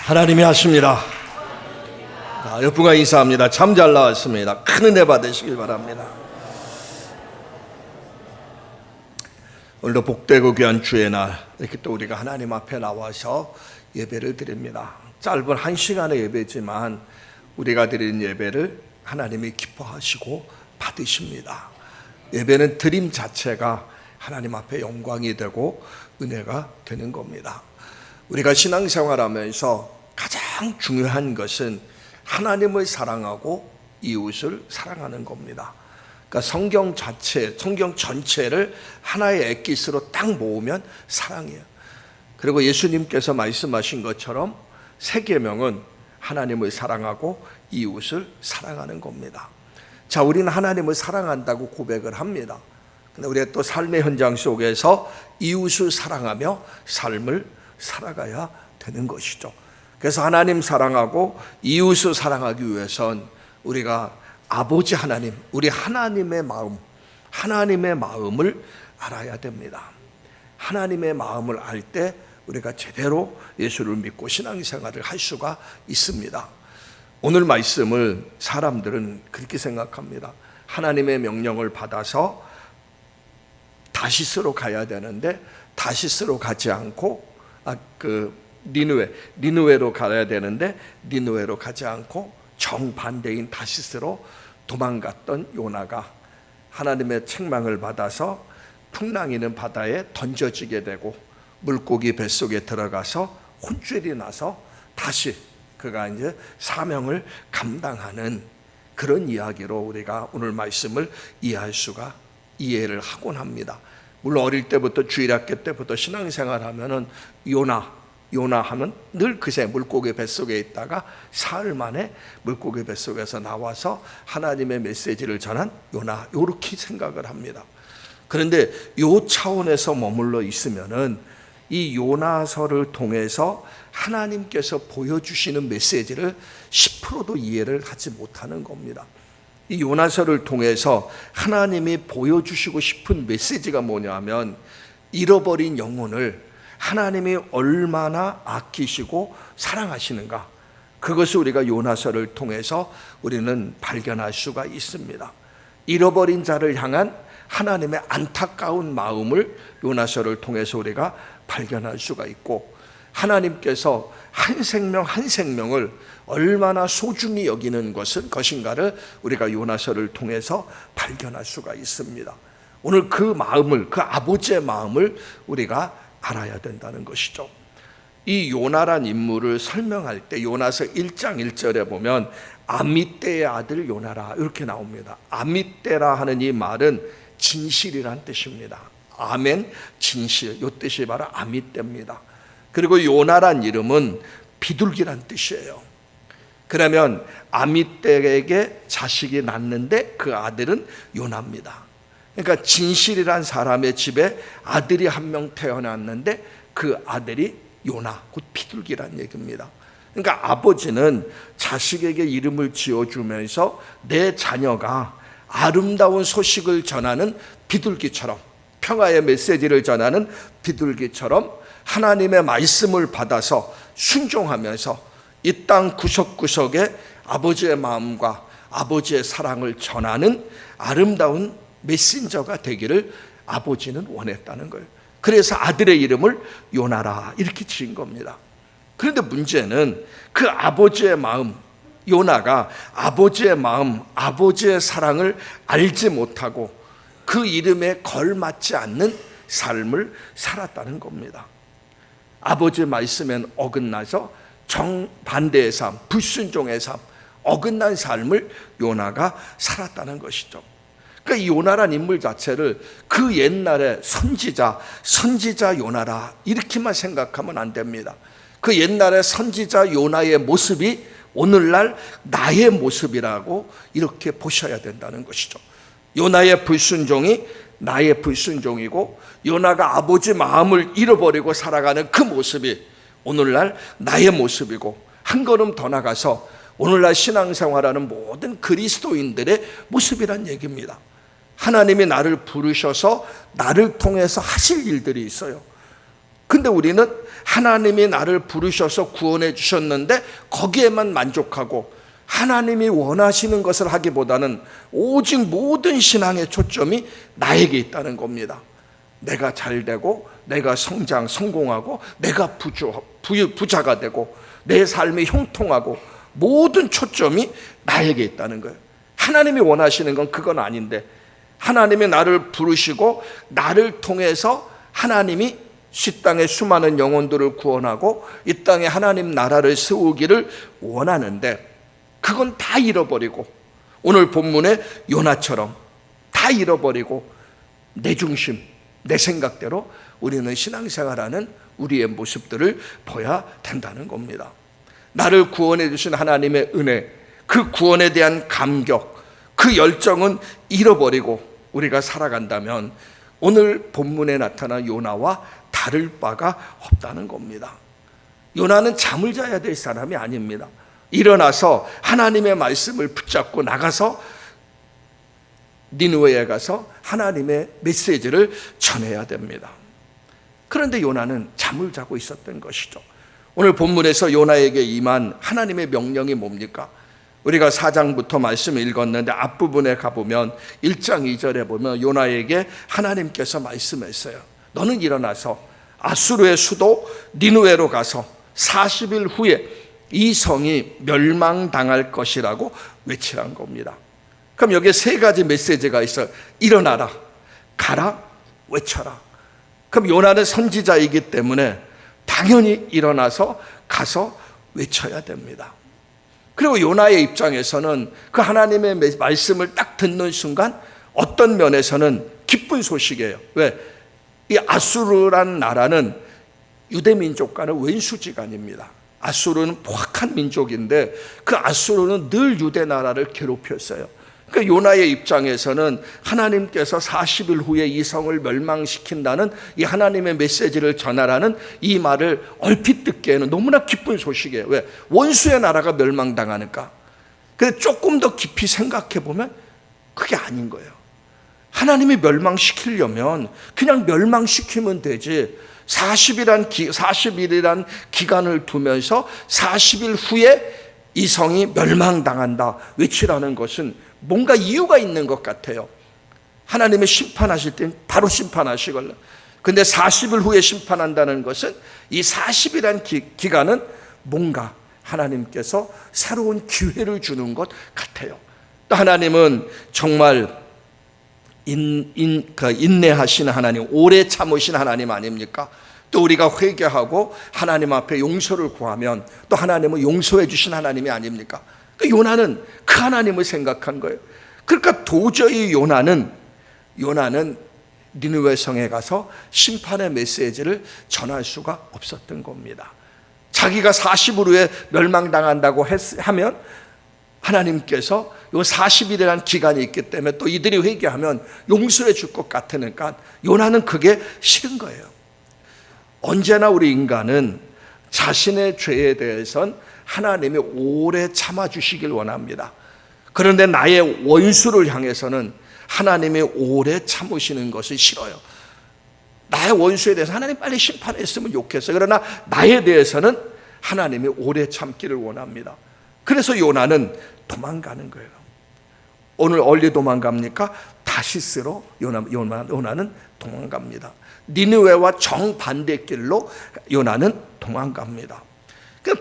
하나님이 하십니다. 옆분과 인사합니다. 참 잘 나왔습니다. 큰 은혜 받으시길 바랍니다. 오늘도 복되고 귀한 주의 날, 이렇게 또 우리가 하나님 앞에 나와서 예배를 드립니다. 짧은 1시간의 예배지만 우리가 드리는 예배를 하나님이 기뻐하시고 받으십니다. 예배는 드림 자체가 하나님 앞에 영광이 되고 은혜가 되는 겁니다. 우리가 신앙생활하면서 가장 중요한 것은 하나님을 사랑하고 이웃을 사랑하는 겁니다. 그러니까 성경 자체, 성경 전체를 하나의 엑기스로 딱 모으면 사랑이에요. 그리고 예수님께서 말씀하신 것처럼 세 계명은 하나님을 사랑하고 이웃을 사랑하는 겁니다. 자, 우리는 하나님을 사랑한다고 고백을 합니다. 근데 우리가 또 삶의 현장 속에서 이웃을 사랑하며 삶을 살아가야 되는 것이죠. 그래서 하나님 사랑하고 이웃을 사랑하기 위해선 우리가 아버지 하나님, 우리 하나님의 마음, 하나님의 마음을 알아야 됩니다. 하나님의 마음을 알 때 우리가 제대로 예수를 믿고 신앙생활을 할 수가 있습니다. 오늘 말씀을 사람들은 그렇게 생각합니다. 하나님의 명령을 받아서 다시스로 가야 되는데 다시스로 가지 않고 니느웨로 가야 되는데 니느웨로 가지 않고 정반대인 다시스로 도망갔던 요나가 하나님의 책망을 받아서 풍랑이는 바다에 던져지게 되고 물고기 뱃속에 들어가서 혼쭐이 나서 다시 그가 이제 사명을 감당하는 그런 이야기로 우리가 오늘 말씀을 이해를 하곤 합니다. 물론 어릴 때부터 주일학교 때부터 신앙생활 하면은 요나 하면 늘 그새 물고기 뱃속에 있다가 사흘 만에 물고기 뱃속에서 나와서 하나님의 메시지를 전한 요나, 이렇게 생각을 합니다. 그런데 요 차원에서 머물러 있으면은 이 요나서를 통해서 하나님께서 보여주시는 메시지를 10%도 이해를 하지 못하는 겁니다. 이 요나서를 통해서 하나님이 보여주시고 싶은 메시지가 뭐냐면 잃어버린 영혼을 하나님이 얼마나 아끼시고 사랑하시는가, 그것을 우리가 요나서를 통해서 우리는 발견할 수가 있습니다. 잃어버린 자를 향한 하나님의 안타까운 마음을 요나서를 통해서 우리가 발견할 수가 있고, 하나님께서 한 생명 한 생명을 얼마나 소중히 여기는 것인가를 우리가 요나서를 통해서 발견할 수가 있습니다. 오늘 그 마음을, 그 아버지의 마음을 우리가 알아야 된다는 것이죠. 이 요나란 인물을 설명할 때 요나서 1장 1절에 보면 아미떼의 아들 요나라 이렇게 나옵니다. 아미떼라 하는 이 말은 진실이란 뜻입니다. 아멘, 진실, 이 뜻이 바로 아미떼입니다. 그리고 요나란 이름은 비둘기란 뜻이에요. 그러면 아미떼에게 자식이 낳는데 그 아들은 요나입니다. 그러니까 진실이란 사람의 집에 아들이 한 명 태어났는데 그 아들이 요나, 곧 비둘기란 얘기입니다. 그러니까 아버지는 자식에게 이름을 지어주면서 내 자녀가 아름다운 소식을 전하는 비둘기처럼, 평화의 메시지를 전하는 비둘기처럼 하나님의 말씀을 받아서 순종하면서 이 땅 구석구석에 아버지의 마음과 아버지의 사랑을 전하는 아름다운 메신저가 되기를 아버지는 원했다는 거예요. 그래서 아들의 이름을 요나라 이렇게 지은 겁니다. 그런데 문제는 그 아버지의 마음, 요나가 아버지의 마음, 아버지의 사랑을 알지 못하고 그 이름에 걸맞지 않는 삶을 살았다는 겁니다. 아버지의 말씀엔 어긋나서 정반대의 삶, 불순종의 삶, 어긋난 삶을 요나가 살았다는 것이죠. 그러니까 이 요나란 인물 자체를 그 옛날에 선지자 요나라 이렇게만 생각하면 안 됩니다. 그 옛날에 선지자 요나의 모습이 오늘날 나의 모습이라고 이렇게 보셔야 된다는 것이죠. 요나의 불순종이 나의 불순종이고 요나가 아버지 마음을 잃어버리고 살아가는 그 모습이 오늘날 나의 모습이고, 한 걸음 더 나가서 오늘날 신앙생활하는 모든 그리스도인들의 모습이란 얘기입니다. 하나님이 나를 부르셔서 나를 통해서 하실 일들이 있어요. 근데 우리는 하나님이 나를 부르셔서 구원해 주셨는데 거기에만 만족하고 하나님이 원하시는 것을 하기보다는 오직 모든 신앙의 초점이 나에게 있다는 겁니다. 내가 잘 되고, 내가 성공하고, 내가 부자가 되고, 내 삶이 형통하고, 모든 초점이 나에게 있다는 거예요. 하나님이 원하시는 건 그건 아닌데, 하나님이 나를 부르시고 나를 통해서 하나님이 이 땅의 수많은 영혼들을 구원하고 이 땅에 하나님 나라를 세우기를 원하는데, 그건 다 잃어버리고 오늘 본문의 요나처럼 다 잃어버리고 내 중심, 내 생각대로 우리는 신앙생활하는 우리의 모습들을 보여야 된다는 겁니다. 나를 구원해 주신 하나님의 은혜, 그 구원에 대한 감격, 그 열정은 잃어버리고 우리가 살아간다면 오늘 본문에 나타난 요나와 다를 바가 없다는 겁니다. 요나는 잠을 자야 될 사람이 아닙니다. 일어나서 하나님의 말씀을 붙잡고 나가서 니느웨에 가서 하나님의 메시지를 전해야 됩니다. 그런데 요나는 잠을 자고 있었던 것이죠. 오늘 본문에서 요나에게 임한 하나님의 명령이 뭡니까? 우리가 4장부터 말씀을 읽었는데 앞부분에 가보면 1장 2절에 보면 요나에게 하나님께서 말씀했어요. 너는 일어나서 아수르의 수도 니느웨로 가서 40일 후에 이 성이 멸망당할 것이라고 외치란 겁니다. 그럼 여기에 세 가지 메시지가 있어요. 일어나라, 가라, 외쳐라. 그럼 요나는 선지자이기 때문에 당연히 일어나서 가서 외쳐야 됩니다. 그리고 요나의 입장에서는 그 하나님의 말씀을 딱 듣는 순간 어떤 면에서는 기쁜 소식이에요. 왜? 이 아수르란 나라는 유대민족과는 왼수지간입니다. 아수르는 포악한 민족인데 그 아수르는 늘 유대 나라를 괴롭혔어요. 그러니까 요나의 입장에서는 하나님께서 40일 후에 이 성을 멸망시킨다는 이 하나님의 메시지를 전하라는 이 말을 얼핏 듣기에는 너무나 기쁜 소식이에요. 왜? 원수의 나라가 멸망당하니까. 근데 조금 더 깊이 생각해 보면 그게 아닌 거예요. 하나님이 멸망시키려면 그냥 멸망시키면 되지, 40일이란 기간을 두면서 40일 후에 이 성이 멸망당한다 외치라는 것은 뭔가 이유가 있는 것 같아요. 하나님의 심판하실 땐 바로 심판하시걸라. 근데 40일 후에 심판한다는 것은 이 40일이란 기간은 뭔가 하나님께서 새로운 기회를 주는 것 같아요. 또 하나님은 정말 인내하시는 하나님, 오래 참으신 하나님 아닙니까? 또 우리가 회개하고 하나님 앞에 용서를 구하면 또 하나님은 용서해 주신 하나님이 아닙니까? 그러니까 요나는 그 하나님을 생각한 거예요. 그러니까 도저히 요나는 니느웨 성에 가서 심판의 메시지를 전할 수가 없었던 겁니다. 자기가 40일 후에 멸망당한다고 하면 하나님께서 요 40일이라는 기간이 있기 때문에 또 이들이 회개하면 용서해 줄 것 같으니까 요나는 그게 싫은 거예요. 언제나 우리 인간은 자신의 죄에 대해선 하나님이 오래 참아주시길 원합니다. 그런데 나의 원수를 향해서는 하나님이 오래 참으시는 것이 싫어요. 나의 원수에 대해서 하나님 빨리 심판했으면 좋겠어요. 그러나 나에 대해서는 하나님이 오래 참기를 원합니다. 그래서 요나는 도망가는 거예요. 오늘 어디 도망갑니까? 다시스로 요나는 도망갑니다. 니느웨와 정반대 길로 요나는 도망갑니다.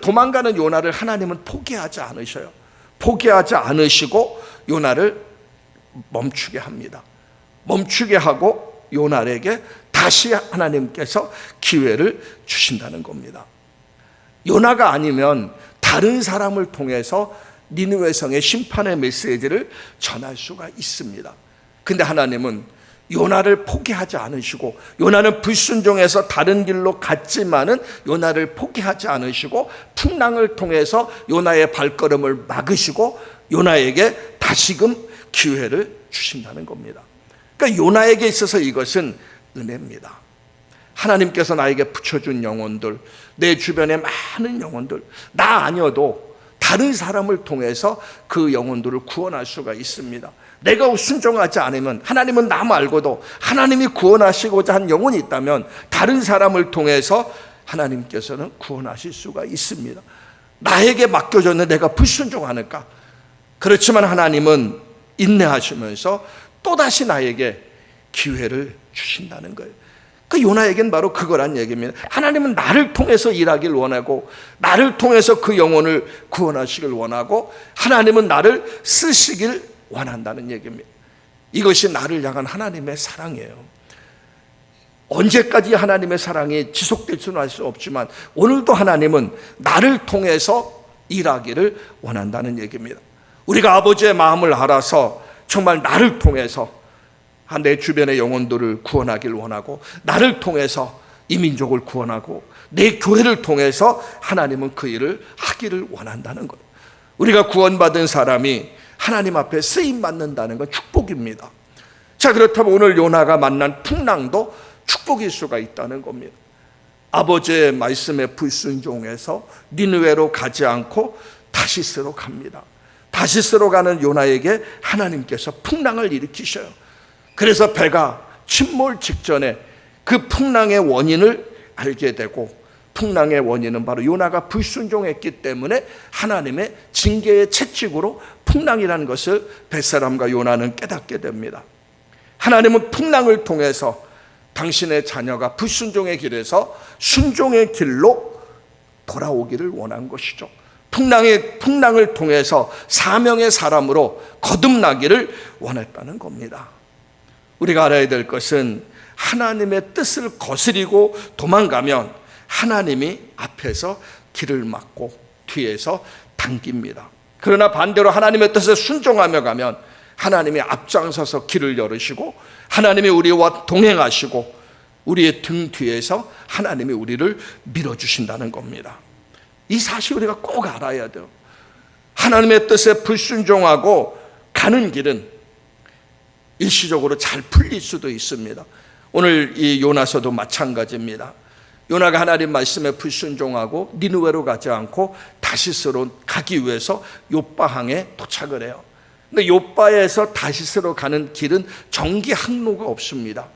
도망가는 요나를 하나님은 포기하지 않으셔요. 포기하지 않으시고 요나를 멈추게 합니다. 멈추게 하고 요나에게 다시 하나님께서 기회를 주신다는 겁니다. 요나가 아니면 다른 사람을 통해서 니느웨 성의 심판의 메시지를 전할 수가 있습니다. 근데 하나님은 요나를 포기하지 않으시고, 요나는 불순종해서 다른 길로 갔지만은 요나를 포기하지 않으시고 풍랑을 통해서 요나의 발걸음을 막으시고 요나에게 다시금 기회를 주신다는 겁니다. 그러니까 요나에게 있어서 이것은 은혜입니다. 하나님께서 나에게 붙여준 영혼들, 내 주변에 많은 영혼들, 나 아니어도 다른 사람을 통해서 그 영혼들을 구원할 수가 있습니다. 내가 순종하지 않으면, 하나님은 나 말고도 하나님이 구원하시고자 한 영혼이 있다면 다른 사람을 통해서 하나님께서는 구원하실 수가 있습니다. 나에게 맡겨졌는데 내가 불순종하니까. 그렇지만 하나님은 인내하시면서 또다시 나에게 기회를 주신다는 거예요. 그 요나에겐 바로 그거란 얘기입니다. 하나님은 나를 통해서 일하길 원하고, 나를 통해서 그 영혼을 구원하시길 원하고, 하나님은 나를 쓰시길 원한다는 얘기입니다. 이것이 나를 향한 하나님의 사랑이에요. 언제까지 하나님의 사랑이 지속될 수는 알 수 없지만 오늘도 하나님은 나를 통해서 일하기를 원한다는 얘기입니다. 우리가 아버지의 마음을 알아서 정말 나를 통해서 내 주변의 영혼들을 구원하길 원하고, 나를 통해서 이 민족을 구원하고, 내 교회를 통해서 하나님은 그 일을 하기를 원한다는 거예요. 우리가 구원받은 사람이 하나님 앞에 쓰임받는다는 건 축복입니다. 자, 그렇다면 오늘 요나가 만난 풍랑도 축복일 수가 있다는 겁니다. 아버지의 말씀에 불순종해서 니느웨로 가지 않고 다시스로 갑니다. 다시스로 가는 요나에게 하나님께서 풍랑을 일으키셔요. 그래서 배가 침몰 직전에 그 풍랑의 원인을 알게 되고, 풍랑의 원인은 바로 요나가 불순종했기 때문에 하나님의 징계의 채찍으로 풍랑이라는 것을 벳사람과 요나는 깨닫게 됩니다. 하나님은 풍랑을 통해서 당신의 자녀가 불순종의 길에서 순종의 길로 돌아오기를 원한 것이죠. 풍랑을 통해서 사명의 사람으로 거듭나기를 원했다는 겁니다. 우리가 알아야 될 것은 하나님의 뜻을 거스리고 도망가면 하나님이 앞에서 길을 막고 뒤에서 당깁니다. 그러나 반대로 하나님의 뜻에 순종하며 가면 하나님이 앞장서서 길을 열으시고, 하나님이 우리와 동행하시고, 우리의 등 뒤에서 하나님이 우리를 밀어주신다는 겁니다. 이 사실 우리가 꼭 알아야 돼요. 하나님의 뜻에 불순종하고 가는 길은 일시적으로 잘 풀릴 수도 있습니다. 오늘 이 요나서도 마찬가지입니다. 요나가 하나님 말씀에 불순종하고 니느웨로 가지 않고 다시스로 가기 위해서 욥바항에 도착을 해요. 근데 욥바에서 다시스로 가는 길은 정기 항로가 없습니다.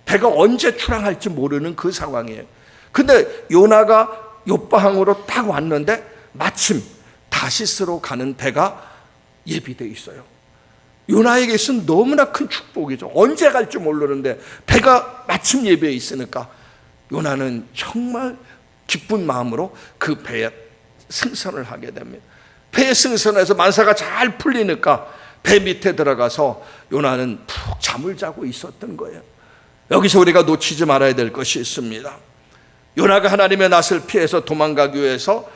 배가 언제 출항할지 모르는 그 상황이에요. 근데 요나가 욥바항으로 딱 왔는데 마침 다시스로 가는 배가 예비되어 있어요. 요나에게 있으면 너무나 큰 축복이죠. 언제 갈지 모르는데 배가 마침 예배에 있으니까 요나는 정말 기쁜 마음으로 그 배에 승선을 하게 됩니다. 배에 승선해서 만사가 잘 풀리니까 배 밑에 들어가서 요나는 푹 잠을 자고 있었던 거예요. 여기서 우리가 놓치지 말아야 될 것이 있습니다. 요나가 하나님의 낯을 피해서 도망가기 위해서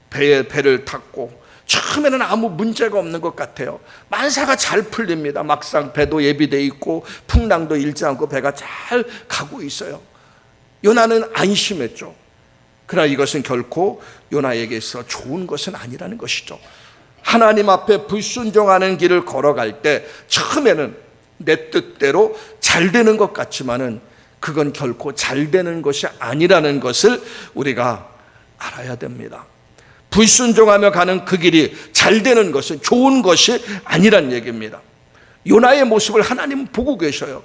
배를 탔고, 처음에는 아무 문제가 없는 것 같아요. 만사가 잘 풀립니다. 막상 배도 예비되어 있고 풍랑도 일지 않고 배가 잘 가고 있어요. 요나는 안심했죠. 그러나 이것은 결코 요나에게서 좋은 것은 아니라는 것이죠. 하나님 앞에 불순종하는 길을 걸어갈 때 처음에는 내 뜻대로 잘 되는 것 같지만은 그건 결코 잘 되는 것이 아니라는 것을 우리가 알아야 됩니다. 불순종하며 가는 그 길이 잘 되는 것은 좋은 것이 아니란 얘기입니다. 요나의 모습을 하나님은 보고 계셔요.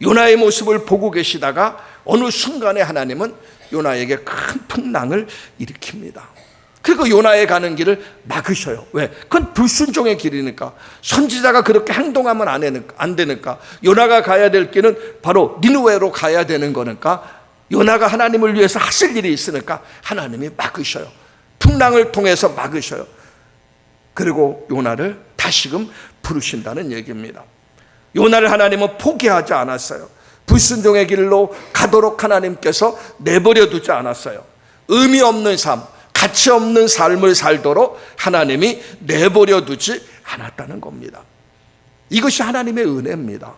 요나의 모습을 보고 계시다가 어느 순간에 하나님은 요나에게 큰 풍랑을 일으킵니다. 그리고 요나의 가는 길을 막으셔요. 왜? 그건 불순종의 길이니까. 선지자가 그렇게 행동하면 안 되니까. 요나가 가야 될 길은 바로 니느웨로 가야 되는 거니까, 요나가 하나님을 위해서 하실 일이 있으니까 하나님이 막으셔요. 풍랑을 통해서 막으셔요. 그리고 요나를 다시금 부르신다는 얘기입니다. 요나를 하나님은 포기하지 않았어요. 불순종의 길로 가도록 하나님께서 내버려 두지 않았어요. 의미 없는 삶, 가치 없는 삶을 살도록 하나님이 내버려 두지 않았다는 겁니다. 이것이 하나님의 은혜입니다.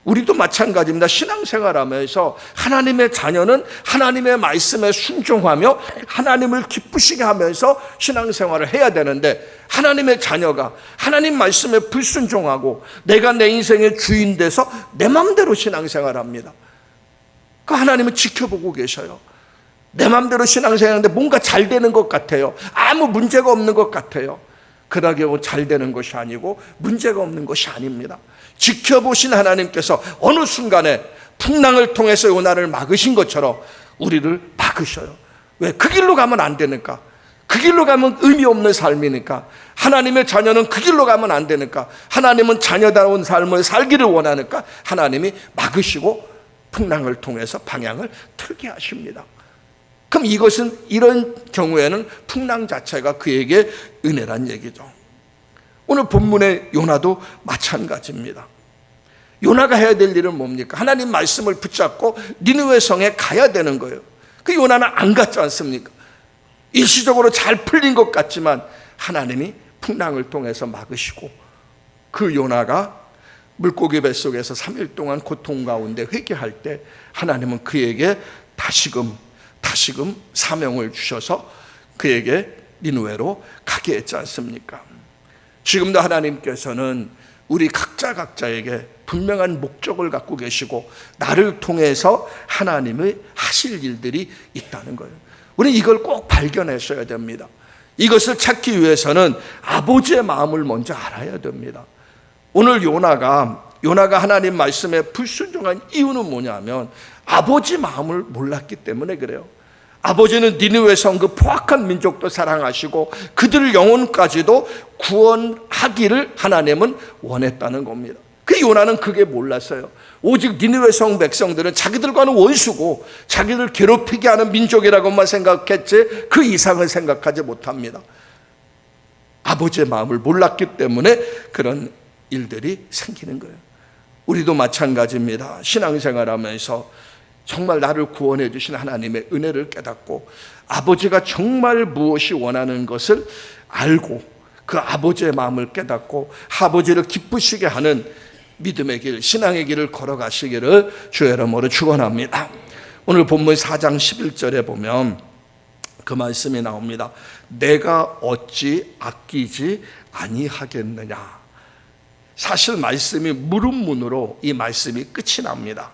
우리도 마찬가지입니다. 신앙생활하면서 하나님의 자녀는 하나님의 말씀에 순종하며 하나님을 기쁘시게 하면서 신앙생활을 해야 되는데, 하나님의 자녀가 하나님 말씀에 불순종하고 내가 내 인생의 주인 돼서 내 마음대로 신앙생활합니다. 그 하나님은 지켜보고 계셔요. 내 마음대로 신앙생활하는데 뭔가 잘 되는 것 같아요. 아무 문제가 없는 것 같아요. 그러게요, 잘 되는 것이 아니고 문제가 없는 것이 아닙니다. 지켜보신 하나님께서 어느 순간에 풍랑을 통해서 요나를 막으신 것처럼 우리를 막으셔요. 왜? 그 길로 가면 안 되니까. 그 길로 가면 의미 없는 삶이니까. 하나님의 자녀는 그 길로 가면 안 되니까. 하나님은 자녀다운 삶을 살기를 원하니까 하나님이 막으시고 풍랑을 통해서 방향을 틀게 하십니다. 그럼 이것은, 이런 경우에는 풍랑 자체가 그에게 은혜란 얘기죠. 오늘 본문의 요나도 마찬가지입니다. 요나가 해야 될 일은 뭡니까? 하나님 말씀을 붙잡고 니느웨 성에 가야 되는 거예요. 그 요나는 안 갔지 않습니까? 일시적으로 잘 풀린 것 같지만 하나님이 풍랑을 통해서 막으시고, 그 요나가 물고기 뱃속에서 3일 동안 고통 가운데 회개할 때 하나님은 그에게 다시금 사명을 주셔서 그에게 니느웨로 가게 했지 않습니까? 지금도 하나님께서는 우리 각자에게 분명한 목적을 갖고 계시고 나를 통해서 하나님의 하실 일들이 있다는 거예요. 우리는 이걸 꼭 발견하셔야 됩니다. 이것을 찾기 위해서는 아버지의 마음을 먼저 알아야 됩니다. 오늘 요나가 하나님 말씀에 불순종한 이유는 뭐냐면 아버지 마음을 몰랐기 때문에 그래요. 아버지는 니느웨 성 그 포악한 민족도 사랑하시고 그들 영혼까지도 구원하기를 하나님은 원했다는 겁니다. 그 요나는 그게 몰랐어요. 오직 니느웨 성 백성들은 자기들과는 원수고 자기들 괴롭히게 하는 민족이라고만 생각했지 그 이상을 생각하지 못합니다. 아버지의 마음을 몰랐기 때문에 그런 일들이 생기는 거예요. 우리도 마찬가지입니다. 신앙생활하면서 정말 나를 구원해 주신 하나님의 은혜를 깨닫고 아버지가 정말 무엇이 원하는 것을 알고 그 아버지의 마음을 깨닫고 아버지를 기쁘시게 하는 믿음의 길, 신앙의 길을 걸어가시기를 주의 이름으로 축원합니다. 오늘 본문 4장 11절에 보면 그 말씀이 나옵니다. 내가 어찌 아끼지 아니하겠느냐. 사실 말씀이 무릇문으로 이 말씀이 끝이 납니다.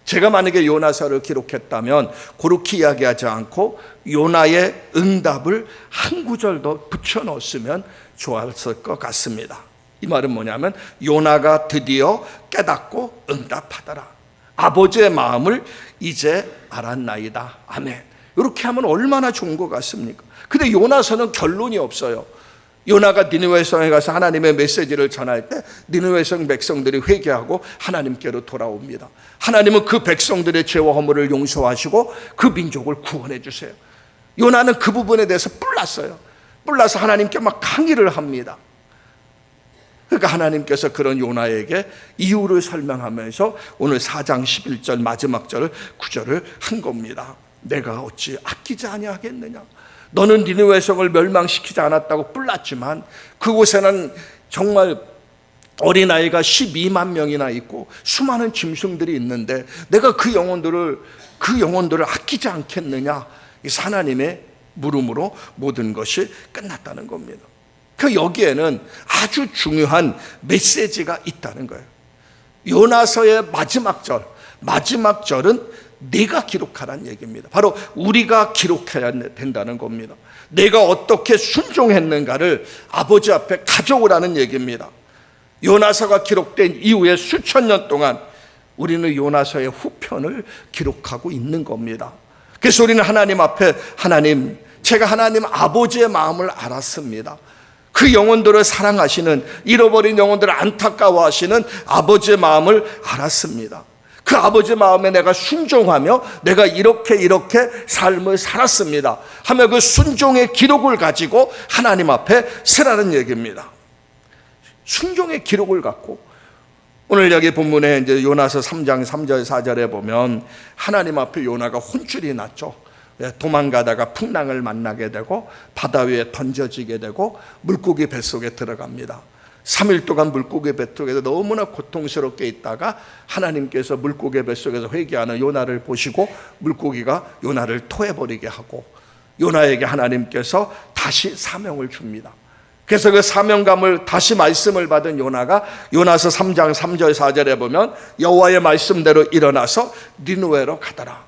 제가 만약에 요나서를 기록했다면 그렇게 이야기하지 않고 요나의 응답을 한 구절 더 붙여 넣었으면 좋았을 것 같습니다. 이 말은 뭐냐면 요나가 드디어 깨닫고 응답하더라. 아버지의 마음을 이제 알았나이다. 아멘. 이렇게 하면 얼마나 좋은 것 같습니까? 근데 요나서는 결론이 없어요. 요나가 니느웨 성에 가서 하나님의 메시지를 전할 때 니느웨 성 백성들이 회개하고 하나님께로 돌아옵니다. 하나님은 그 백성들의 죄와 허물을 용서하시고 그 민족을 구원해 주세요. 요나는 그 부분에 대해서 뿔나서 하나님께 막抗議를 합니다. 그러니까 하나님께서 그런 요나에게 이유를 설명하면서 오늘 4장 11절 마지막 절 9절을 한 겁니다. 내가 어찌 아끼지 아니하겠느냐. 너는 니느웨 성을 멸망시키지 않았다고 뿔났지만 그곳에는 정말 어린아이가 12만 명이나 있고 수많은 짐승들이 있는데 내가 그 영혼들을 아끼지 않겠느냐. 이 하나님의 물음으로 모든 것이 끝났다는 겁니다. 그 여기에는 아주 중요한 메시지가 있다는 거예요. 요나서의 마지막 절은 내가 기록하라는 얘기입니다. 바로 우리가 기록해야 된다는 겁니다. 내가 어떻게 순종했는가를 아버지 앞에 가져오라는 얘기입니다. 요나서가 기록된 이후에 수천 년 동안 우리는 요나서의 후편을 기록하고 있는 겁니다. 그래서 우리는 하나님 앞에 제가 하나님 아버지의 마음을 알았습니다. 그 영혼들을 사랑하시는, 잃어버린 영혼들을 안타까워하시는 아버지의 마음을 알았습니다. 그 아버지 마음에 내가 순종하며 내가 이렇게 삶을 살았습니다 하며 그 순종의 기록을 가지고 하나님 앞에 서라는 얘기입니다. 순종의 기록을 갖고 오늘 여기 본문에 이제 요나서 3장 3절 4절에 보면 하나님 앞에 요나가 혼쭐이 났죠. 도망가다가 풍랑을 만나게 되고 바다 위에 던져지게 되고 물고기 뱃속에 들어갑니다. 3일 동안 물고기 뱃속에서 너무나 고통스럽게 있다가 하나님께서 물고기 뱃속에서 회개하는 요나를 보시고 물고기가 요나를 토해버리게 하고 요나에게 하나님께서 다시 사명을 줍니다. 그래서 그 사명감을 다시 말씀을 받은 요나가 요나서 3장 3절 4절에 보면 여호와의 말씀대로 일어나서 니느웨로 가더라.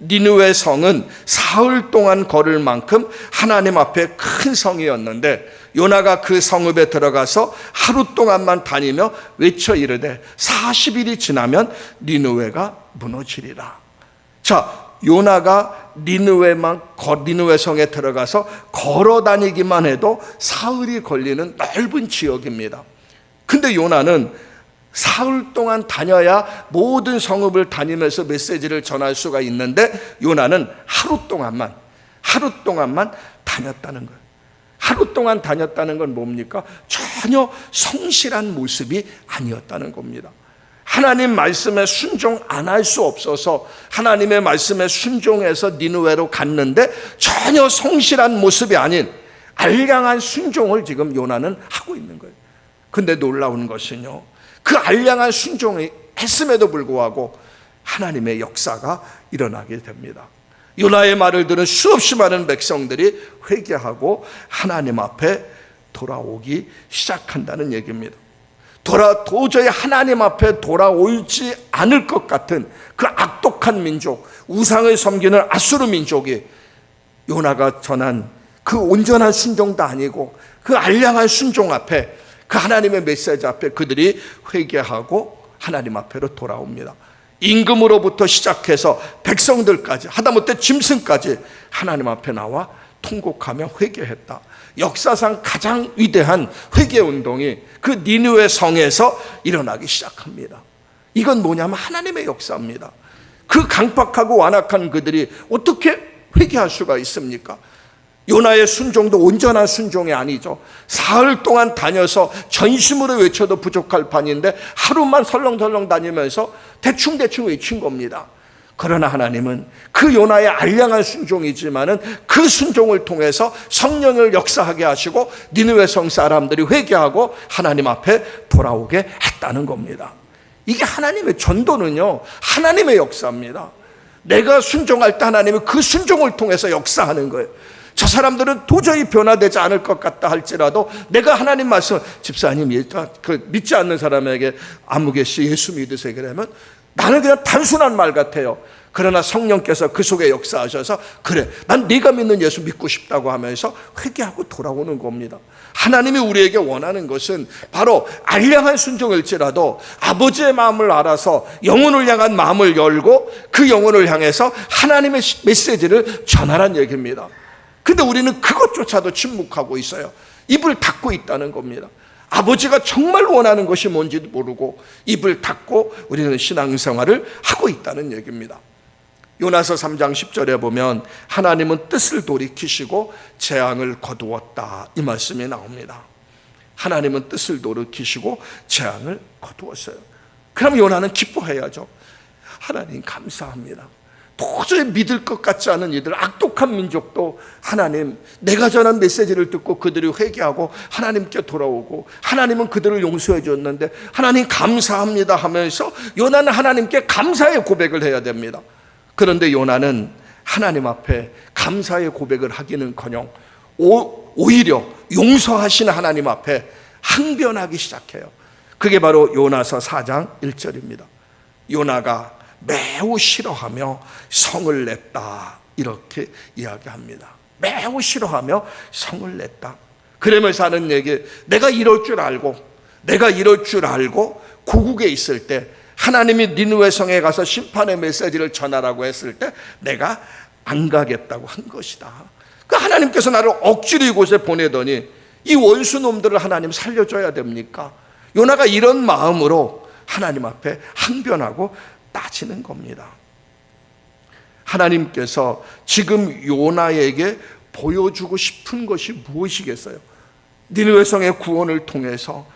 니느웨 성은 사흘 동안 걸을 만큼 하나님 앞에 큰 성이었는데 요나가 그 성읍에 들어가서 하루 동안만 다니며 외쳐 이르되 40일이 지나면 니느웨가 무너지리라. 자, 요나가 니느웨 성에 들어가서 걸어 다니기만 해도 사흘이 걸리는 넓은 지역입니다. 근데 요나는 사흘 동안 다녀야 모든 성읍을 다니면서 메시지를 전할 수가 있는데 요나는 하루 동안만 다녔다는 거예요. 하루 동안 다녔다는 건 뭡니까? 전혀 성실한 모습이 아니었다는 겁니다. 하나님 말씀에 순종 안 할 수 없어서 하나님의 말씀에 순종해서 니느웨로 갔는데 전혀 성실한 모습이 아닌 알량한 순종을 지금 요나는 하고 있는 거예요. 근데 놀라운 것은요, 그 알량한 순종이 했음에도 불구하고 하나님의 역사가 일어나게 됩니다. 요나의 말을 들은 수없이 많은 백성들이 회개하고 하나님 앞에 돌아오기 시작한다는 얘기입니다. 도저히 하나님 앞에 돌아오지 않을 것 같은 그 악독한 민족, 우상을 섬기는 아수르 민족이 요나가 전한 그 온전한 순종도 아니고 그 알량한 순종 앞에, 그 하나님의 메시지 앞에 그들이 회개하고 하나님 앞으로 돌아옵니다. 임금으로부터 시작해서 백성들까지, 하다못해 짐승까지 하나님 앞에 나와 통곡하며 회개했다. 역사상 가장 위대한 회개운동이 그 니느웨 성에서 일어나기 시작합니다. 이건 뭐냐면 하나님의 역사입니다. 그 강팍하고 완악한 그들이 어떻게 회개할 수가 있습니까? 요나의 순종도 온전한 순종이 아니죠. 사흘 동안 다녀서 전심으로 외쳐도 부족할 판인데 하루만 설렁설렁 다니면서 대충대충 외친 겁니다. 그러나 하나님은 그 요나의 알량한 순종이지만은 그 순종을 통해서 성령을 역사하게 하시고 니느웨 성 사람들이 회개하고 하나님 앞에 돌아오게 했다는 겁니다. 이게 하나님의 전도는요, 하나님의 역사입니다. 내가 순종할 때 하나님이 그 순종을 통해서 역사하는 거예요. 저 사람들은 도저히 변화되지 않을 것 같다 할지라도 내가 하나님 말씀, 집사님 믿지 않는 사람에게 아무개씨 예수 믿으세요 그러면 나는 그냥 단순한 말 같아요. 그러나 성령께서 그 속에 역사하셔서 그래, 난 네가 믿는 예수 믿고 싶다고 하면서 회개하고 돌아오는 겁니다. 하나님이 우리에게 원하는 것은 바로 알량한 순종일지라도 아버지의 마음을 알아서 영혼을 향한 마음을 열고 그 영혼을 향해서 하나님의 메시지를 전하라는 얘기입니다. 근데 우리는 그것조차도 침묵하고 있어요. 입을 닫고 있다는 겁니다. 아버지가 정말 원하는 것이 뭔지도 모르고 입을 닫고 우리는 신앙생활을 하고 있다는 얘기입니다. 요나서 3장 10절에 보면 하나님은 뜻을 돌이키시고 재앙을 거두었다, 이 말씀이 나옵니다. 하나님은 뜻을 돌이키시고 재앙을 거두었어요. 그럼 요나는 기뻐해야죠. 하나님 감사합니다. 도저히 믿을 것 같지 않은 이들, 악독한 민족도 하나님, 내가 전한 메시지를 듣고 그들이 회개하고 하나님께 돌아오고 하나님은 그들을 용서해 줬는데 하나님 감사합니다 하면서 요나는 하나님께 감사의 고백을 해야 됩니다. 그런데 요나는 하나님 앞에 감사의 고백을 하기는커녕 오히려 용서하시는 하나님 앞에 항변하기 시작해요. 그게 바로 요나서 4장 1절입니다. 요나가 매우 싫어하며 성을 냈다, 이렇게 이야기합니다. 매우 싫어하며 성을 냈다. 그러면서 하는 얘기, 내가 이럴 줄 알고 고국에 있을 때 하나님이 니느웨 성에 가서 심판의 메시지를 전하라고 했을 때 내가 안 가겠다고 한 것이다. 그 하나님께서 나를 억지로 이곳에 보내더니 이 원수놈들을 하나님 살려줘야 됩니까? 요나가 이런 마음으로 하나님 앞에 항변하고 따지는 겁니다. 하나님께서 지금 요나에게 보여주고 싶은 것이 무엇이겠어요? 니느웨 성의 구원을 통해서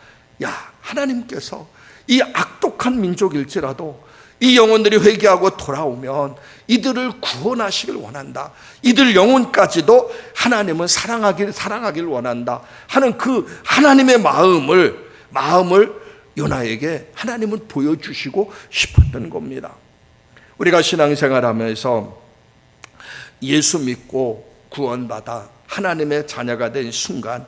하나님께서 이 악독한 민족일지라도 이 영혼들이 회개하고 돌아오면 이들을 구원하시길 원한다, 이들 영혼까지도 하나님은 사랑하길 원한다 하는 그 하나님의 마음을 요나에게 하나님은 보여주시고 싶었던 겁니다. 우리가 신앙생활하면서 예수 믿고 구원받아 하나님의 자녀가 된 순간,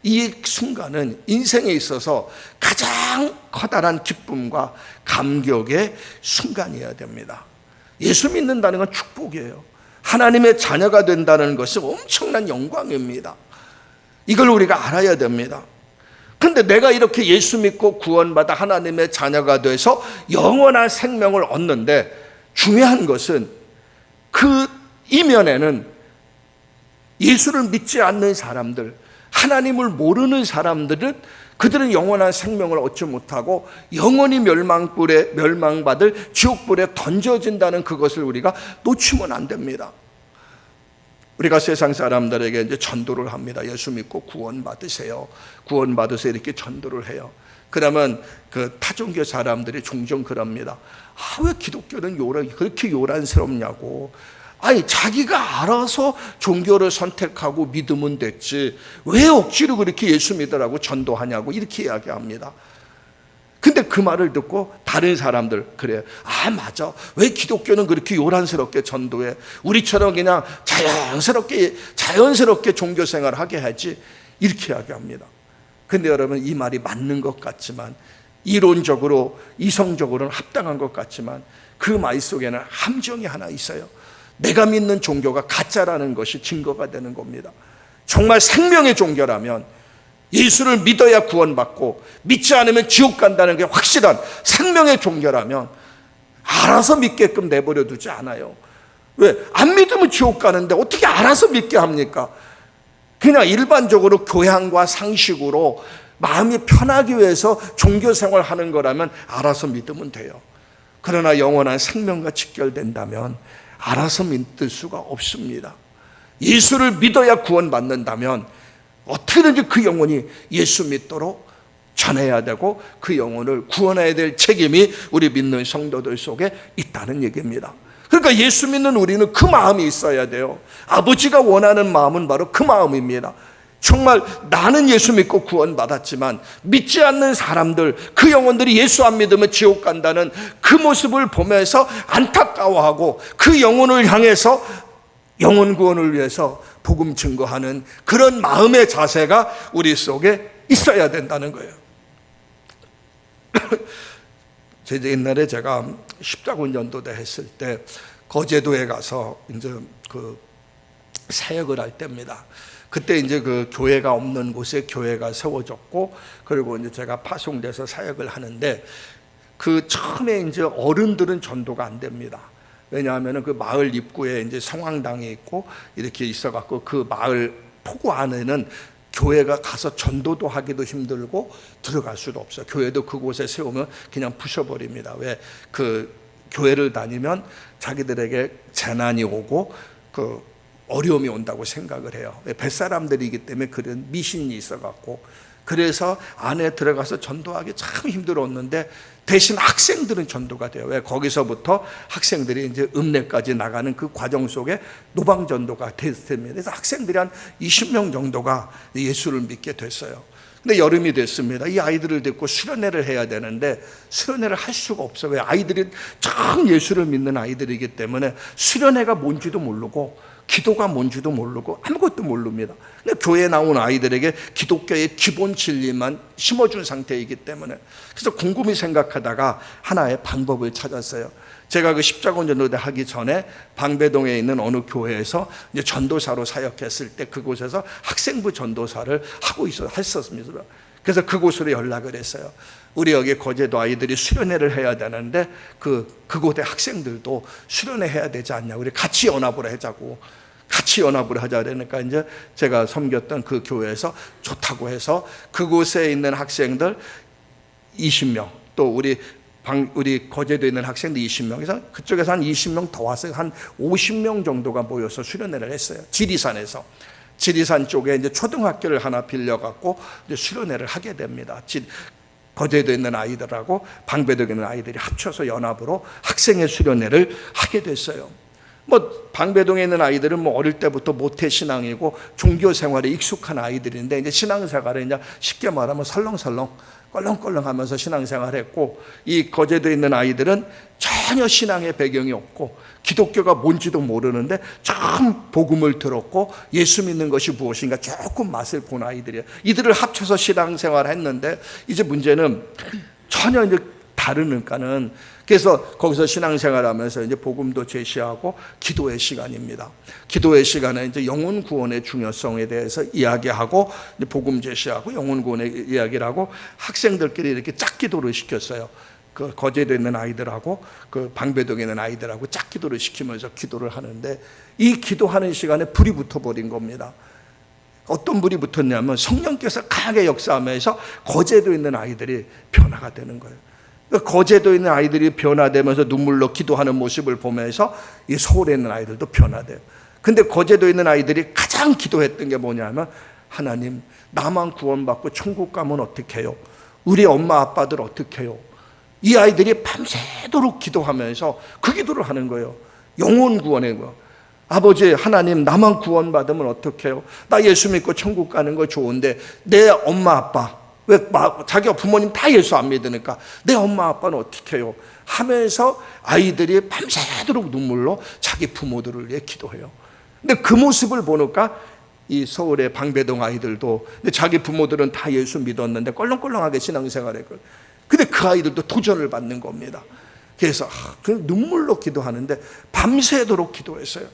이 순간은 인생에 있어서 가장 커다란 기쁨과 감격의 순간이어야 됩니다. 예수 믿는다는 건 축복이에요. 하나님의 자녀가 된다는 것은 엄청난 영광입니다. 이걸 우리가 알아야 됩니다. 근데 내가 이렇게 예수 믿고 구원받아 하나님의 자녀가 돼서 영원한 생명을 얻는데, 중요한 것은 그 이면에는 예수를 믿지 않는 사람들, 하나님을 모르는 사람들은 그들은 영원한 생명을 얻지 못하고 영원히 멸망받을 지옥불에 던져진다는 그것을 우리가 놓치면 안 됩니다. 우리가 세상 사람들에게 이제 전도를 합니다. 예수 믿고 구원받으세요. 구원받으세요. 이렇게 전도를 해요. 그러면 그 타종교 사람들이 종종 그럽니다. 왜 기독교는 그렇게 요란스럽냐고. 아니, 자기가 알아서 종교를 선택하고 믿으면 됐지 왜 억지로 그렇게 예수 믿으라고 전도하냐고 이렇게 이야기합니다. 근데 그 말을 듣고 다른 사람들 그래요. 맞아. 왜 기독교는 그렇게 요란스럽게 전도해? 우리처럼 그냥 자연스럽게 종교 생활을 하게 하지, 이렇게 이야기합니다. 근데 여러분, 이 말이 맞는 것 같지만, 이론적으로 이성적으로는 합당한 것 같지만, 그 말 속에는 함정이 하나 있어요. 내가 믿는 종교가 가짜라는 것이 증거가 되는 겁니다. 정말 생명의 종교라면, 예수를 믿어야 구원받고 믿지 않으면 지옥 간다는 게 확실한 생명의 종교라면 알아서 믿게끔 내버려 두지 않아요. 왜? 안 믿으면 지옥 가는데 어떻게 알아서 믿게 합니까? 그냥 일반적으로 교양과 상식으로 마음이 편하기 위해서 종교 생활하는 거라면 알아서 믿으면 돼요. 그러나 영원한 생명과 직결된다면 알아서 믿을 수가 없습니다. 예수를 믿어야 구원받는다면 어떻게든지 그 영혼이 예수 믿도록 전해야 되고 그 영혼을 구원해야 될 책임이 우리 믿는 성도들 속에 있다는 얘기입니다. 그러니까 예수 믿는 우리는 그 마음이 있어야 돼요. 아버지가 원하는 마음은 바로 그 마음입니다. 정말 나는 예수 믿고 구원받았지만 믿지 않는 사람들, 그 영혼들이 예수 안 믿으면 지옥 간다는 그 모습을 보면서 안타까워하고 그 영혼을 향해서 영혼 구원을 위해서 복음 증거하는 그런 마음의 자세가 우리 속에 있어야 된다는 거예요. 옛날에 제가 십자군 전도대 했을 때 거제도에 가서 이제 그 사역을 할 때입니다. 그때 이제 그 교회가 없는 곳에 교회가 세워졌고, 그리고 이제 제가 파송돼서 사역을 하는데, 그 처음에 이제 어른들은 전도가 안 됩니다. 왜냐하면 그 마을 입구에 이제 성황당이 있고 이렇게 있어갖고 그 마을 포구 안에는 교회가 가서 전도도 하기도 힘들고 들어갈 수도 없어요. 교회도 그곳에 세우면 그냥 부셔버립니다. 왜? 그 교회를 다니면 자기들에게 재난이 오고 그 어려움이 온다고 생각을 해요. 뱃사람들이기 때문에 그런 미신이 있어갖고, 그래서 안에 들어가서 전도하기 참 힘들었는데 대신 학생들은 전도가 돼요. 왜? 거기서부터 학생들이 이제 읍내까지 나가는 그 과정 속에 노방 전도가 됐습니다. 그래서 학생들이 한 20명 정도가 예수를 믿게 됐어요. 근데 여름이 됐습니다. 이 아이들을 데리고 수련회를 해야 되는데 수련회를 할 수가 없어요. 왜? 아이들이 참 예수를 믿는 아이들이기 때문에 수련회가 뭔지도 모르고 기도가 뭔지도 모르고 아무것도 모릅니다. 근데 교회에 나온 아이들에게 기독교의 기본 진리만 심어준 상태이기 때문에, 그래서 곰곰이 생각하다가 하나의 방법을 찾았어요. 제가 그 십자군 전도대 하기 전에 방배동에 있는 어느 교회에서 이제 전도사로 사역했을 때 그곳에서 학생부 전도사를 하고 했었습니다. 그래서 그곳으로 연락을 했어요. 우리 여기 거제도 아이들이 수련회를 해야 되는데 그곳의 학생들도 수련회 해야 되지 않냐, 우리 같이 연합을 하자고, 같이 연합을 하자. 그러니까 이제 제가 섬겼던 그 교회에서 좋다고 해서 그곳에 있는 학생들 20명, 또 우리 거제도에 있는 학생들 20명, 그래서 그쪽에서 한 20명 더 와서 한 50명 정도가 모여서 수련회를 했어요. 지리산에서. 지리산 쪽에 이제 초등학교를 하나 빌려갖고 이제 수련회를 하게 됩니다. 거제도에 있는 아이들하고 방배동에 있는 아이들이 합쳐서 연합으로 학생의 수련회를 하게 됐어요. 방배동에 있는 아이들은 어릴 때부터 모태 신앙이고 종교 생활에 익숙한 아이들인데, 이제 신앙생활을 이제 쉽게 말하면 설렁설렁 껄렁껄렁하면서 신앙생활했고, 이 거제도에 있는 아이들은 전혀 신앙의 배경이 없고 기독교가 뭔지도 모르는데 참 복음을 들었고 예수 믿는 것이 무엇인가 조금 맛을 본 아이들이에요. 이들을 합쳐서 신앙생활을 했는데, 이제 문제는 전혀 이제 다르니까는. 그래서 거기서 신앙생활하면서 이제 복음도 제시하고 기도의 시간입니다. 기도의 시간에 이제 영혼 구원의 중요성에 대해서 이야기하고 이제 복음 제시하고 영혼 구원의 이야기를 하고 학생들끼리 이렇게 짝기도를 시켰어요. 그 거제도에 있는 아이들하고 그 방배동에 있는 아이들하고 짝기도를 시키면서 기도를 하는데, 이 기도하는 시간에 불이 붙어버린 겁니다. 어떤 불이 붙었냐면 성령께서 강하게 역사하면서 거제도에 있는 아이들이 변화가 되는 거예요. 거제도에 있는 아이들이 변화되면서 눈물로 기도하는 모습을 보면서 이 서울에 있는 아이들도 변화돼요. 근데 거제도에 있는 아이들이 가장 기도했던 게 뭐냐면, 하나님, 나만 구원받고 천국 가면 어떻게 해요? 우리 엄마 아빠들 어떻게 해요? 이 아이들이 밤새도록 기도하면서 그 기도를 하는 거예요. 영혼 구원의 거. 아버지 하나님, 나만 구원받으면 어떻게 해요? 나 예수 믿고 천국 가는 거 좋은데 내 엄마 아빠, 왜 자기 부모님 다 예수 안 믿으니까 내 엄마 아빠는 어떻게 해요? 하면서 아이들이 밤새도록 눈물로 자기 부모들을 위해 기도해요. 근데 그 모습을 보니까 이 서울의 방배동 아이들도, 근데 자기 부모들은 다 예수 믿었는데 껄렁껄렁하게 신앙생활했거든요. 근데 그 아이들도 도전을 받는 겁니다. 그래서 그 눈물로 기도하는데 밤새도록 기도했어요.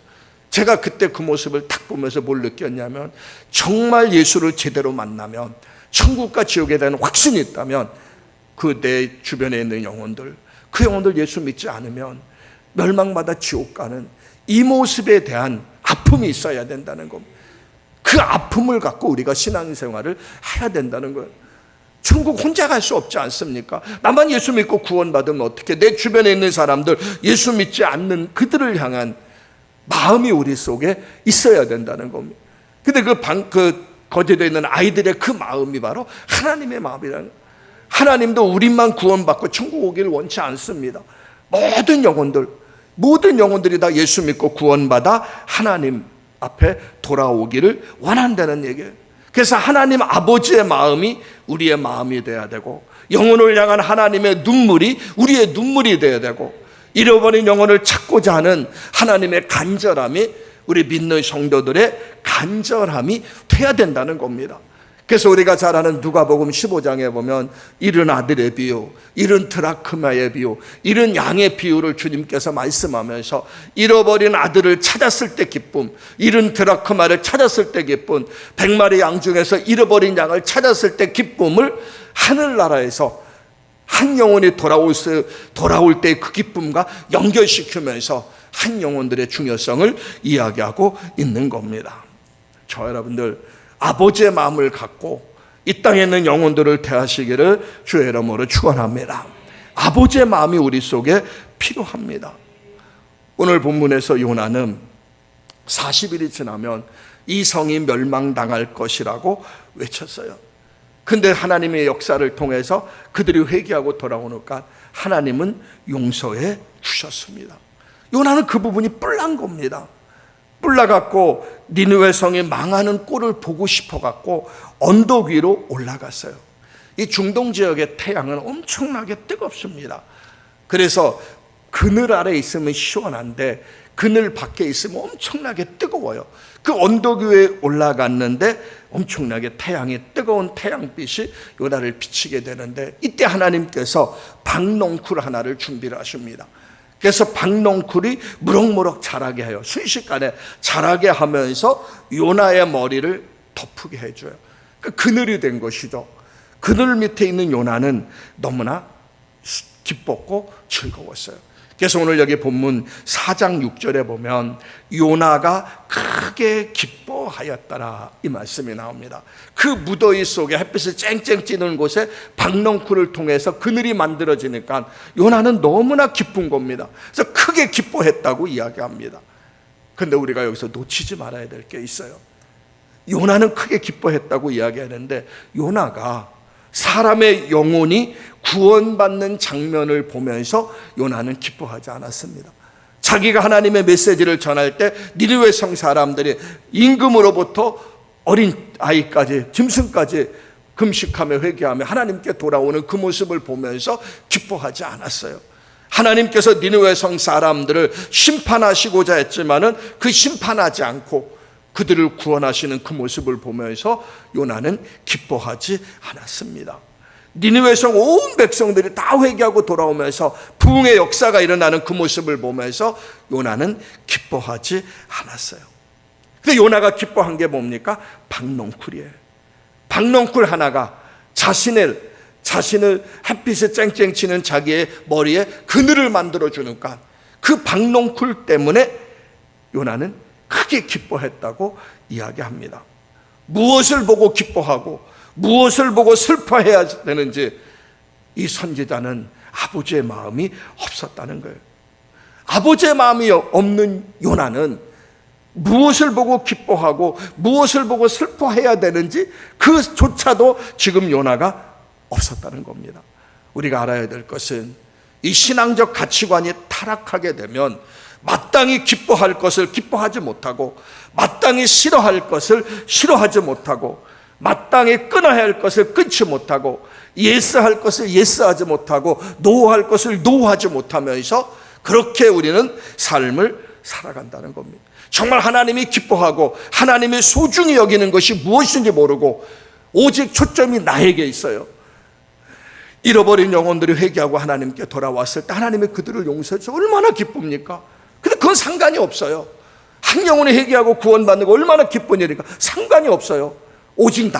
제가 그때 그 모습을 딱 보면서 뭘 느꼈냐면, 정말 예수를 제대로 만나면 천국과 지옥에 대한 확신이 있다면 그 내 주변에 있는 영혼들, 그 영혼들 예수 믿지 않으면 멸망받아 지옥 가는 이 모습에 대한 아픔이 있어야 된다는 겁니다. 그 아픔을 갖고 우리가 신앙생활을 해야 된다는 거예요. 천국 혼자 갈 수 없지 않습니까? 나만 예수 믿고 구원받으면 어떻게, 내 주변에 있는 사람들, 예수 믿지 않는 그들을 향한 마음이 우리 속에 있어야 된다는 겁니다. 근데 그 거제도에 있는 아이들의 그 마음이 바로 하나님의 마음이라는 거예요. 하나님도 우리만 구원받고 천국 오기를 원치 않습니다. 모든 영혼들이 다 예수 믿고 구원받아 하나님 앞에 돌아오기를 원한다는 얘기예요. 그래서 하나님 아버지의 마음이 우리의 마음이 돼야 되고, 영혼을 향한 하나님의 눈물이 우리의 눈물이 돼야 되고, 잃어버린 영혼을 찾고자 하는 하나님의 간절함이 우리 믿는 성도들의 간절함이 돼야 된다는 겁니다. 그래서 우리가 잘 아는 누가복음 15장에 보면 잃은 아들의 비유, 잃은 드라크마의 비유, 잃은 양의 비유를 주님께서 말씀하면서 잃어버린 아들을 찾았을 때 기쁨, 잃은 드라크마를 찾았을 때 기쁨, 100마리 양 중에서 잃어버린 양을 찾았을 때 기쁨을 하늘나라에서 한 영혼이 돌아올 때 그 기쁨과 연결시키면서 한 영혼들의 중요성을 이야기하고 있는 겁니다. 저 여러분들, 아버지의 마음을 갖고 이 땅에 있는 영혼들을 대하시기를 주의 이름으로 축원합니다. 아버지의 마음이 우리 속에 필요합니다. 오늘 본문에서 요나는 40일이 지나면 이 성이 멸망당할 것이라고 외쳤어요. 근데 하나님의 역사를 통해서 그들이 회개하고 돌아오니까 하나님은 용서해 주셨습니다. 요나는 그 부분이 뿔난 겁니다. 뿔나갖고 니느웨 성이 망하는 꼴을 보고 싶어갖고 언덕 위로 올라갔어요. 이 중동 지역의 태양은 엄청나게 뜨겁습니다. 그래서 그늘 아래 있으면 시원한데 그늘 밖에 있으면 엄청나게 뜨거워요. 그 언덕 위에 올라갔는데 엄청나게 뜨거운 태양빛이 요나를 비치게 되는데, 이때 하나님께서 박농쿨 하나를 준비를 하십니다. 그래서 박농쿨이 무럭무럭 자라게 해요. 순식간에 자라게 하면서 요나의 머리를 덮게 해줘요. 그늘이 된 것이죠. 그늘 밑에 있는 요나는 너무나 기뻤고 즐거웠어요. 그래서 오늘 여기 본문 4장 6절에 보면 요나가 크게 기뻐하였더라 이 말씀이 나옵니다. 그 무더위 속에 햇빛을 쨍쨍 찌는 곳에 박농쿨을 통해서 그늘이 만들어지니까 요나는 너무나 기쁜 겁니다. 그래서 크게 기뻐했다고 이야기합니다. 그런데 우리가 여기서 놓치지 말아야 될 게 있어요. 요나는 크게 기뻐했다고 이야기하는데, 요나가 사람의 영혼이 구원받는 장면을 보면서 요나는 기뻐하지 않았습니다. 자기가 하나님의 메시지를 전할 때 니느웨 성 사람들이 임금으로부터 어린 아이까지 짐승까지 금식하며 회개하며 하나님께 돌아오는 그 모습을 보면서 기뻐하지 않았어요. 하나님께서 니느웨 성 사람들을 심판하시고자 했지만은 그 심판하지 않고 그들을 구원하시는 그 모습을 보면서 요나는 기뻐하지 않았습니다. 니느웨성 온 백성들이 다 회개하고 돌아오면서 부흥의 역사가 일어나는 그 모습을 보면서 요나는 기뻐하지 않았어요. 근데 요나가 기뻐한 게 뭡니까? 박농쿨이에요. 박농쿨 하나가 자신을 햇빛에 쨍쨍 치는 자기의 머리에 그늘을 만들어주니까 그 박농쿨 때문에 요나는 크게 기뻐했다고 이야기합니다. 무엇을 보고 기뻐하고 무엇을 보고 슬퍼해야 되는지 이 선지자는 아버지의 마음이 없었다는 거예요. 아버지의 마음이 없는 요나는 무엇을 보고 기뻐하고 무엇을 보고 슬퍼해야 되는지 그조차도 지금 요나가 없었다는 겁니다. 우리가 알아야 될 것은 이 신앙적 가치관이 타락하게 되면 마땅히 기뻐할 것을 기뻐하지 못하고 마땅히 싫어할 것을 싫어하지 못하고 마땅히 끊어야 할 것을 끊지 못하고 예스할 것을 예스하지 못하고 노할 것을 노하지 못하면서 그렇게 우리는 삶을 살아간다는 겁니다. 정말 하나님이 기뻐하고 하나님이 소중히 여기는 것이 무엇인지 모르고 오직 초점이 나에게 있어요. 잃어버린 영혼들이 회개하고 하나님께 돌아왔을 때 하나님이 그들을 용서해서 얼마나 기쁩니까? 근데 그건 상관이 없어요. 한 영혼이 회개하고 구원받는 거 얼마나 기쁜 일인가? 상관이 없어요. 오직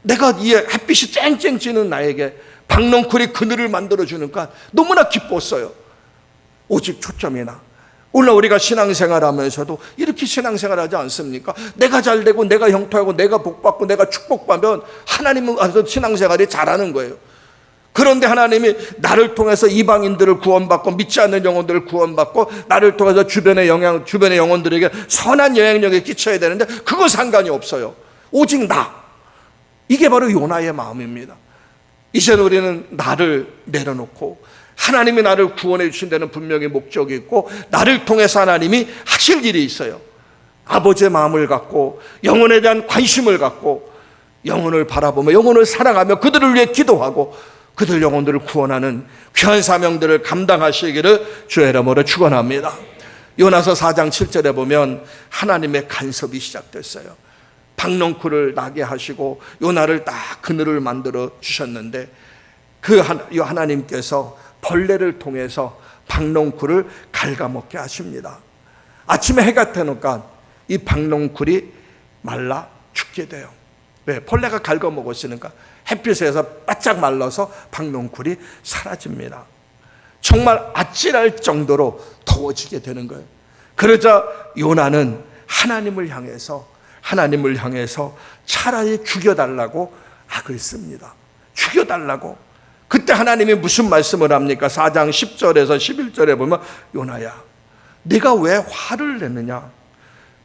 내가 이 햇빛이 쨍쨍 찌는 나에게 박농쿨이 그늘을 만들어주니까 너무나 기뻤어요. 오직 초점이 나. 오늘 우리가 신앙생활 하면서도 이렇게 신앙생활 하지 않습니까? 내가 잘되고 내가 형통하고 내가 복받고 내가 축복받으면 하나님은 신앙생활이 잘하는 거예요. 그런데 하나님이 나를 통해서 이방인들을 구원받고 믿지 않는 영혼들을 구원받고 나를 통해서 주변의 영혼들에게 선한 영향력을 끼쳐야 되는데 그건 상관이 없어요. 오직 이게 바로 요나의 마음입니다. 이제는 우리는 나를 내려놓고 하나님이 나를 구원해 주신 데는 분명히 목적이 있고 나를 통해서 하나님이 하실 일이 있어요. 아버지의 마음을 갖고 영혼에 대한 관심을 갖고 영혼을 바라보며 영혼을 사랑하며 그들을 위해 기도하고 그들 영혼들을 구원하는 귀한 사명들을 감당하시기를 주의 이름으로 축원합니다. 요나서 4장 7절에 보면 하나님의 간섭이 시작됐어요. 박농쿨을 나게 하시고 요나를 딱 그늘을 만들어 주셨는데 그 하나님께서 벌레를 통해서 박농쿨을 갉아먹게 하십니다. 아침에 해가 뜨니까 이 박농쿨이 말라 죽게 돼요. 왜? 벌레가 갉아먹었으니까 햇빛에서 바짝 말라서 박농쿨이 사라집니다. 정말 아찔할 정도로 더워지게 되는 거예요. 그러자 요나는 하나님을 향해서 차라리 죽여달라고 악을 씁니다. 죽여달라고. 그때 하나님이 무슨 말씀을 합니까? 4장 10절에서 11절에 보면 요나야 네가 왜 화를 냈느냐?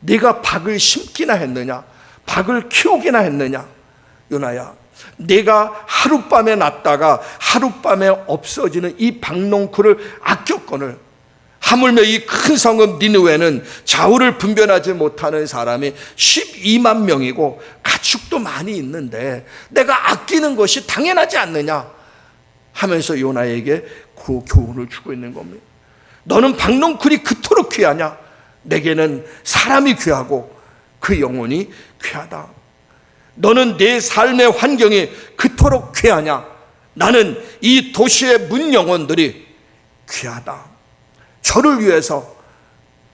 네가 박을 심기나 했느냐? 박을 키우기나 했느냐? 요나야 네가 하룻밤에 났다가 하룻밤에 없어지는 이 박농쿨을 아꼈거늘 하물며 이 큰 성읍 니느웨는 좌우를 분별하지 못하는 사람이 12만 명이고 가축도 많이 있는데 내가 아끼는 것이 당연하지 않느냐 하면서 요나에게 그 교훈을 주고 있는 겁니다. 너는 박농쿨이 그토록 귀하냐? 내게는 사람이 귀하고 그 영혼이 귀하다. 너는 내 삶의 환경이 그토록 귀하냐? 나는 이 도시의 문 영혼들이 귀하다. 저를 위해서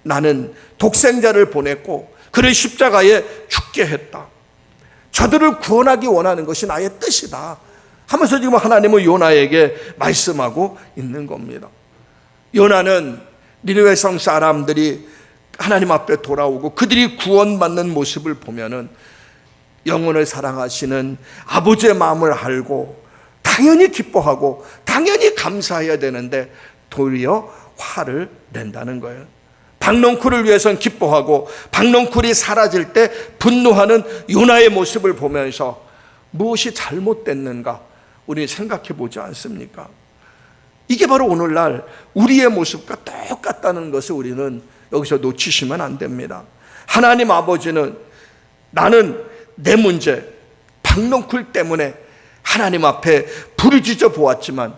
나는 독생자를 보냈고 그를 십자가에 죽게 했다. 저들을 구원하기 원하는 것이 나의 뜻이다 하면서 지금 하나님은 요나에게 말씀하고 있는 겁니다. 요나는 니느웨 성 사람들이 하나님 앞에 돌아오고 그들이 구원받는 모습을 보면은 영혼을 사랑하시는 아버지의 마음을 알고 당연히 기뻐하고 당연히 감사해야 되는데 도리어 화를 낸다는 거예요. 박농쿨을 위해서는 기뻐하고 박농쿨이 사라질 때 분노하는 요나의 모습을 보면서 무엇이 잘못됐는가 우리 생각해 보지 않습니까? 이게 바로 오늘날 우리의 모습과 똑같다는 것을 우리는 여기서 놓치시면 안 됩니다. 하나님 아버지는 나는 내 문제 박농쿨 때문에 하나님 앞에 부르짖어 보았지만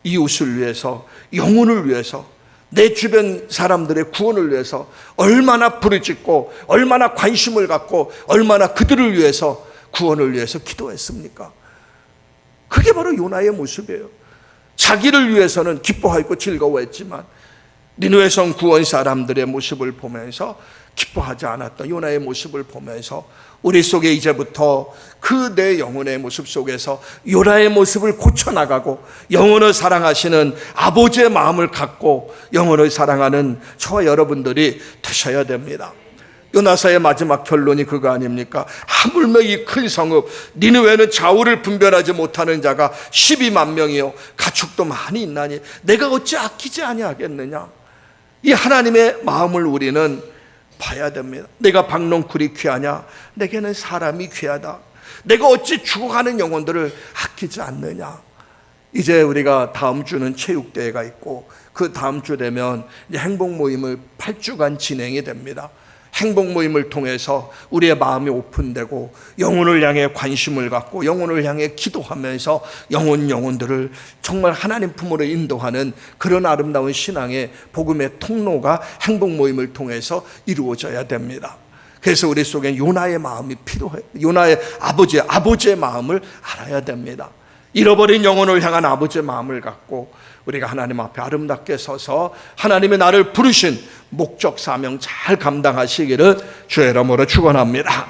이웃을 위해서 영혼을 위해서 내 주변 사람들의 구원을 위해서 얼마나 부르짖고 얼마나 관심을 갖고 얼마나 그들을 위해서 구원을 위해서 기도했습니까? 그게 바로 요나의 모습이에요. 자기를 위해서는 기뻐하고 즐거워했지만 니느웨 성 구원 사람들의 모습을 보면서 기뻐하지 않았던 요나의 모습을 보면서 우리 속에 이제부터 그 내 영혼의 모습 속에서 요나의 모습을 고쳐나가고 영혼을 사랑하시는 아버지의 마음을 갖고 영혼을 사랑하는 저와 여러분들이 되셔야 됩니다. 요나서의 마지막 결론이 그거 아닙니까? 하물며 이 큰 성읍 니느웨는 좌우를 분별하지 못하는 자가 12만 명이요 가축도 많이 있나니 내가 어찌 아끼지 아니하겠느냐. 이 하나님의 마음을 우리는 봐야 됩니다. 내가 박농쿨이 귀하냐? 내게는 사람이 귀하다. 내가 어찌 죽어가는 영혼들을 아끼지 않느냐. 이제 우리가 다음 주는 체육대회가 있고 그 다음 주 되면 행복 모임을 8주간 진행이 됩니다. 행복 모임을 통해서 우리의 마음이 오픈되고 영혼을 향해 관심을 갖고 영혼을 향해 기도하면서 영혼들을 정말 하나님 품으로 인도하는 그런 아름다운 신앙의 복음의 통로가 행복 모임을 통해서 이루어져야 됩니다. 그래서 우리 속엔 요나의 마음이 필요해요. 요나의 아버지의 마음을 알아야 됩니다. 잃어버린 영혼을 향한 아버지의 마음을 갖고 우리가 하나님 앞에 아름답게 서서 하나님의 나를 부르신 목적 사명 잘 감당하시기를 주의 이름으로 축원합니다.